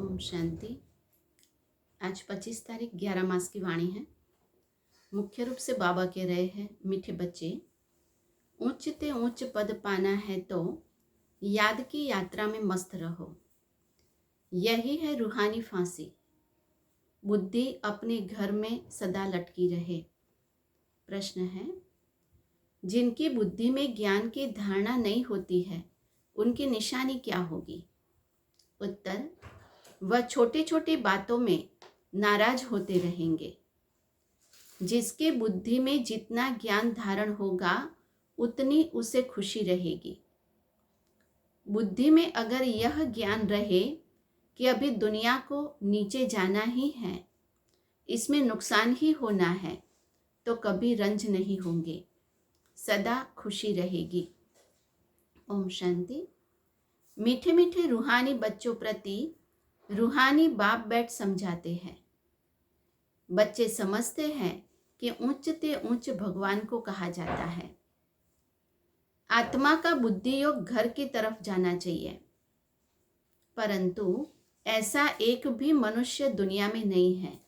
ओम शांति। आज 25 तारीख 11 मास की वाणी है। मुख्य रूप से बाबा कह रहे हैं, मीठे बच्चे, ऊंच ते ऊंच पद पाना है तो याद की यात्रा में मस्त रहो। यही है रूहानी फांसी। बुद्धि अपने घर में सदा लटकी रहे। प्रश्न है, जिनकी बुद्धि में ज्ञान की धारणा नहीं होती है, उनकी निशानी क्या होगी? उत्तर, वह छोटी छोटी बातों में नाराज होते रहेंगे। जिसकी बुद्धि में जितना ज्ञान धारण होगा, उतनी उसे खुशी रहेगी। बुद्धि में अगर यह ज्ञान रहे कि अभी दुनिया को नीचे जाना ही है, इसमें नुकसान ही होना है, तो कभी रंज नहीं होंगे, सदा खुशी रहेगी। ओम शांति। मीठे मीठे रूहानी बच्चों प्रति रूहानी बाप बैठ समझाते हैं। बच्चे समझते हैं कि ऊंच ते ऊंच भगवान को कहा जाता है। आत्मा का बुद्धि योग घर की तरफ जाना चाहिए, परंतु ऐसा एक भी मनुष्य दुनिया में नहीं है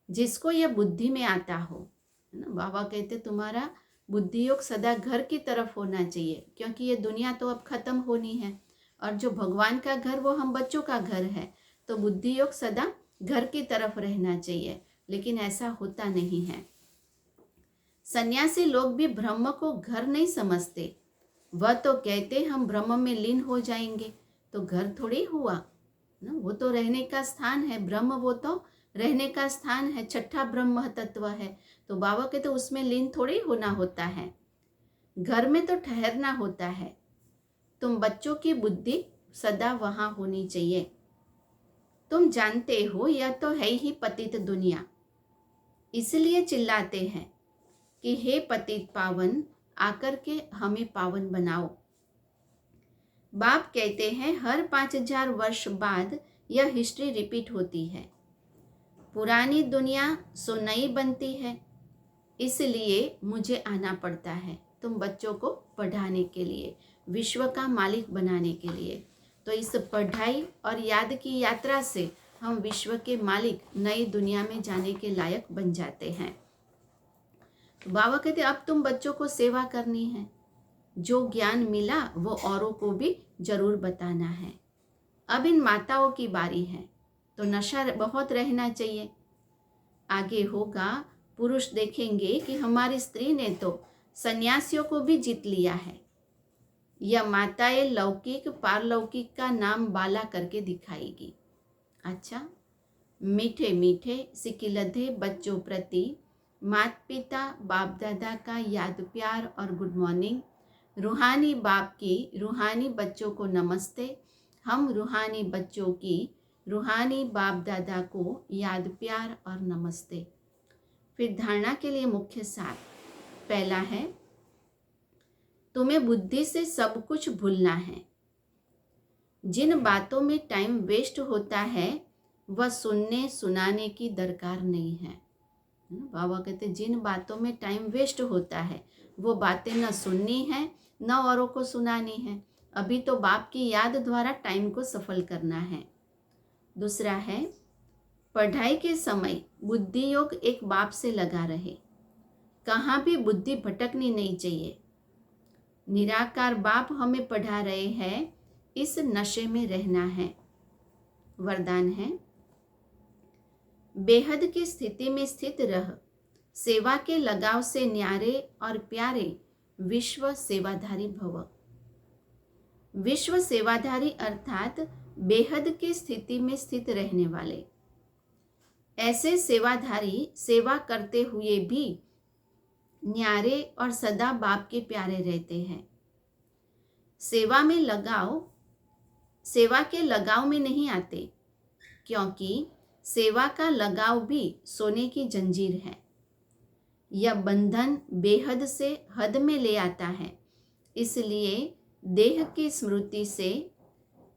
जिसको यह बुद्धि में आता हो। बाबा कहते तुम्हारा बुद्धि योग सदा घर की तरफ होना चाहिए, क्योंकि ये दुनिया तो अब खत्म होनी है और जो भगवान का घर वो हम बच्चों का घर है। तो बुद्धि योग सदा घर की तरफ रहना चाहिए, लेकिन ऐसा होता नहीं है। सन्यासी लोग भी ब्रह्म को घर नहीं समझते। वह तो कहते हम ब्रह्म में लीन हो जाएंगे, तो घर थोड़ी हुआ ना, वो तो रहने का स्थान है। ब्रह्म वो तो रहने का स्थान है, छठा ब्रह्म तत्व है। तो बाबा के तो उसमें लीन थोड़ी होना होता है, घर में तो ठहरना होता है। तुम बच्चों की बुद्धि सदा वहां होनी चाहिए। तुम जानते हो यह तो है ही पतित दुनिया, इसलिए चिल्लाते हैं कि हे पतित पावन, आकर के हमें पावन बनाओ। बाप कहते हैं हर 5000 वर्ष बाद यह हिस्ट्री रिपीट होती है। पुरानी दुनिया सो नई बनती है, इसलिए मुझे आना पड़ता है तुम बच्चों को पढ़ाने के लिए, विश्व का मालिक बनाने के लिए। तो इस पढ़ाई और याद की यात्रा से हम विश्व के मालिक नई दुनिया में जाने के लायक बन जाते हैं। तो बाबा कहते अब तुम बच्चों को सेवा करनी है। जो ज्ञान मिला वो औरों को भी जरूर बताना है। अब इन माताओं की बारी है, तो नशा बहुत रहना चाहिए। आगे होगा, पुरुष देखेंगे कि हमारी स्त्री ने तो सन्यासियों को भी जीत लिया है। यह माताएं लौकिक पारलौकिक का नाम बाला करके दिखाएगी। अच्छा, मीठे मीठे सिकिलधे बच्चों प्रति माता पिता बाप दादा का याद प्यार और गुड मॉर्निंग। रूहानी बाप की रूहानी बच्चों को नमस्ते। हम रूहानी बच्चों की रूहानी बाप दादा को याद प्यार और नमस्ते। फिर धारणा के लिए मुख्य सार। पहला है, तुम्हें बुद्धि से सब कुछ भूलना है। जिन बातों में टाइम वेस्ट होता है वह सुनने सुनाने की दरकार नहीं है। बाबा कहते जिन बातों में टाइम वेस्ट होता है वो बातें न सुननी है न औरों को सुनानी है। अभी तो बाप की याद द्वारा टाइम को सफल करना है। दूसरा है, पढ़ाई के समय बुद्धि योग एक बाप से लगा रहे। कहाँ भी बुद्धि भटकनी नहीं चाहिए। निराकार बाप हमें पढ़ा रहे हैं, इस नशे में रहना है। वरदान है, बेहद की स्थिति में स्थित रह, सेवा के लगाव से न्यारे और प्यारे विश्व सेवाधारी भव। विश्व सेवाधारी अर्थात बेहद की स्थिति में स्थित रहने वाले। ऐसे सेवाधारी सेवा करते हुए भी न्यारे और सदा बाप के प्यारे रहते हैं। सेवा के लगाव में नहीं आते, क्योंकि सेवा का लगाव भी सोने की जंजीर है। यह बंधन बेहद से हद में ले आता है। इसलिए देह की स्मृति से,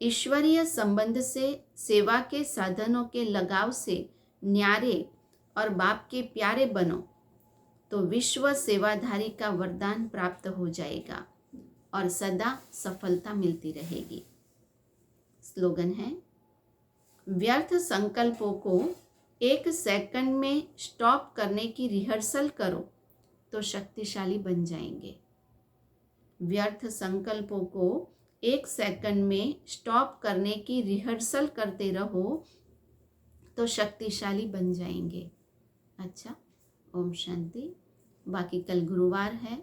ईश्वरीय संबंध से, सेवा के साधनों के लगाव से न्यारे और बाप के प्यारे बनो, तो विश्व सेवाधारी का वरदान प्राप्त हो जाएगा और सदा सफलता मिलती रहेगी। स्लोगन है, व्यर्थ संकल्पों को 1 सेकंड में स्टॉप करने की रिहर्सल करो तो शक्तिशाली बन जाएंगे। व्यर्थ संकल्पों को 1 सेकंड में स्टॉप करने की रिहर्सल करते रहो तो शक्तिशाली बन जाएंगे। अच्छा, ओम शांति। बाकी कल गुरुवार है,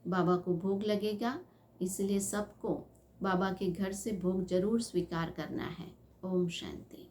बाबा को भोग लगेगा, इसलिए सबको बाबा के घर से भोग जरूर स्वीकार करना है। ओम शांति।